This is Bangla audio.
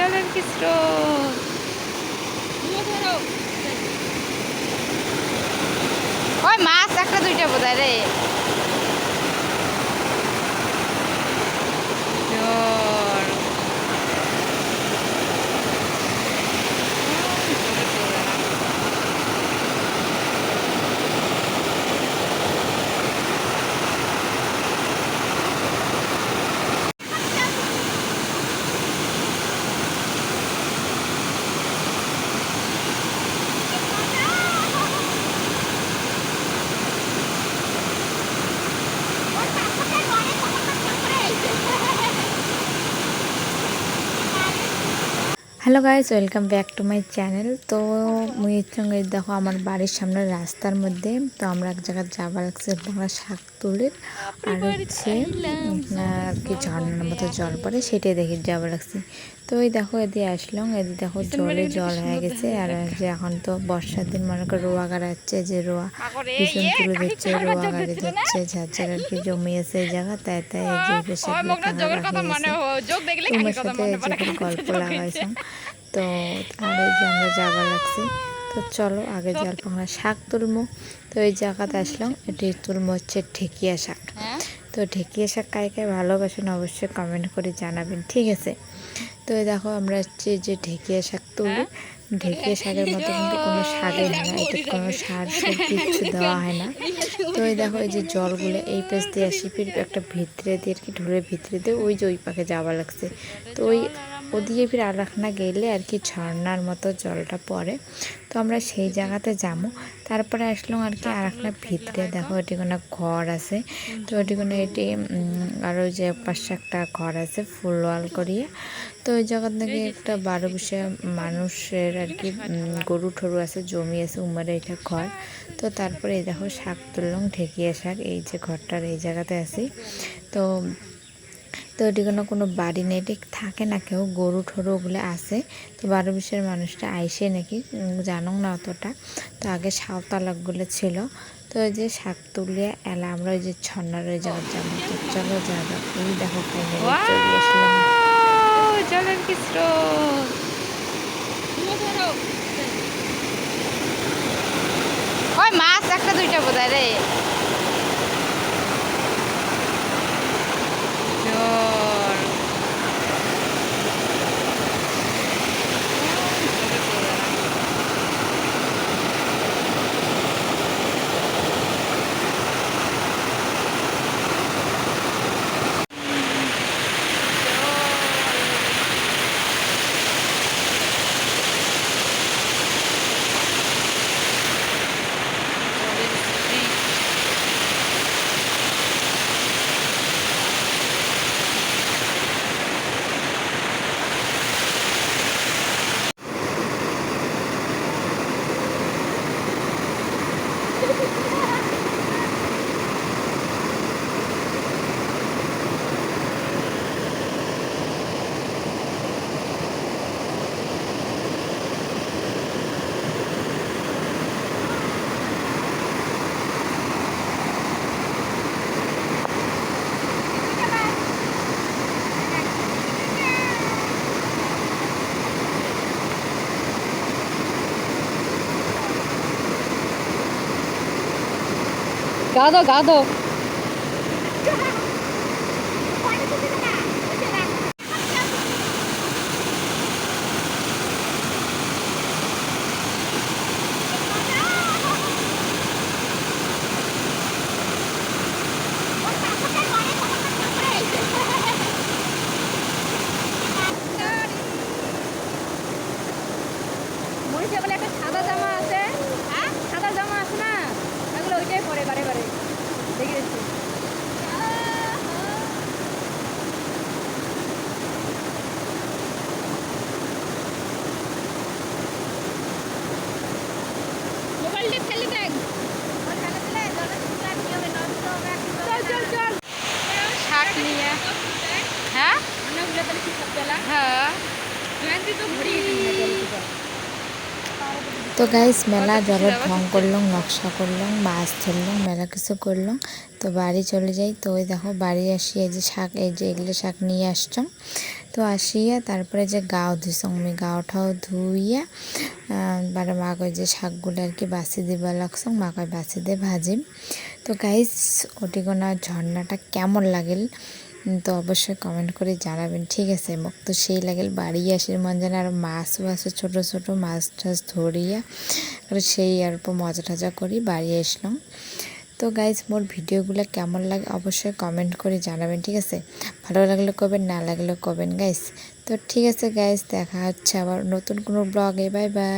জলের কি স্রোত! ওই মাছ একটা দুইটা বোধহয় রে। Hello guys, welcome back to my channel. তো মুই সঙ্গে দেখো আমার বাড়ির সামনে রাস্তার মধ্যে তো আমরা এক জায়গায় যাবার লাগছে আমরা শাক তুলে আর হচ্ছে আর কি ঝর্ণার মতো জল পড়ে সেটাই দেখে যাবার লাগছে। তো ওই দেখো এদিকে আসলাম, এদিকে দেখো জল হয়ে গেছে। আর যে এখন তো বর্ষার দিন মনে করো রোয়া গাড়াচ্ছে, যে রোয়া পিছন তুলে দিচ্ছে, রোয়া গাড়ি দিচ্ছে, ঝাঁঝার আর কি জমিয়েছে এই জায়গা, তাই তাই এই যে পেশা তোমার সাথে যে গল্প লাগাইছাম। তো আর এই যে আমরা যাবার লাগছি। তো চলো আগে যার আমরা শাক তুলবো। তো এই জায়গাতে আসলাম, এটি তুলবো হচ্ছে ঢেকিয়া শাক। তো ঢেকিয়া শাক কায় কায় ভালোবাসেন অবশ্যই কমেন্ট করে জানাবেন, ঠিক আছে। তো এই দেখো আমরা হচ্ছে যে ঢেকিয়া শাক তুলি, ঢেকিয়া শাকের মতো কিন্তু কোনো শাকই হয় না, এটা কোনো সার কিছু দেওয়া হয় না। তো এই দেখো এই যে জলগুলো এই পেছ দিয়ে আসি, ফির একটা ভিতরে দিয়ে আর কি ঢোলের ভিতরে দিয়ে ওই যে ওই পাখে যাওয়া লাগছে। তো ওদিকে ফির আর রাখনা গেলে আর কি ঝর্নার মতো জলটা পড়ে, তো আমরা সেই জায়গাতে যাবো। তারপরে আসলাম আর কি আর একটা ভিতরে দেখো এটি কোনো ঘর আছে। তো এটি কোনো এটি আরও যে পাশে একটা ঘর আছে ফুল ওয়াল করিয়ে। তো ওই জায়গা থেকে একটা 12-20 মানুষের আর কি গরু ঠরু আছে, জমি আছে, উমারে এটা ঘর। তো তারপরে এই দেখো শাক তুললাম, ঢেকিয়া শাক, এই যে ঘরটার এই জায়গাতে আছি। তো তো এটি কোনো বাড়ি নেই, এটি থাকে না কেউ, গরু ঠরু ওগুলো আছে। তো 12-20 মানুষটা আইসে নাকি জানো না অতটা। তো আগে সাঁওতালগুলো ছিল। তো ওই যে শাক তুলিয়ে এলা আমরা ওই যে ছন্নার ওই জায়গায় যাবো। তো চলো যাবো, ওই দেখো ফাইনালি চলে আসলাম। জলের কি স্রোত! ওই মাছ একটা দুইটা বোধহয় রে। গাদো গাদো মরিচে বলে একটা সাদা জামা আছে, হ্যাঁ সাদা জামা আছে না, এগুলো ওইটাই পরে বারে বারে দেখে দিচ্ছি। মোবাইলটা ফেলে দেখ, শাক নিয়ে হ্যাঁ হ্যাঁ। তো গাইস মেলা জলের ঢং করলাম, নকশা করলাম, মাছ ধরলাম, মেলা কিছু করলাম। তো বাড়ি চলে যাই। তো ওই দেখো বাড়ি আসি, এই যে শাক, এই যে এগুলো শাক নিয়ে আসতাম। তো তো আসিয়া তারপরে যে গাও ধুইছং আমি গাওঠাও ধুইয়া বারে মা কই যে শাকগুলো আর কি বাছি দিবা লাগছং মা কই বাছি দিয়ে ভাজিম। তো গাইস ওটিকোনা ঝর্ণাটা কেমন লাগিল তো অবশ্যই কমেন্ট করে জানাবেন, ঠিক আছে। মোক তো সেই লাগিল বাড়ি আসির মন জানে আর মাছও আছে ছোটো ছোটো মাছ টাছ ধরিয়া আর সেই আর মজা টজা করি বাড়ি আসলাম। তো গাইজ মোর ভিডিওগুলো কেমন লাগে অবশ্যই কমেন্ট করে জানাবেন, ঠিক আছে। ভালো লাগলে কবেন, না লাগলে কবেন গাইজ। তো ঠিক আছে গাইজ, দেখা হচ্ছে আবার নতুন কোনো ব্লগে। Bye bye.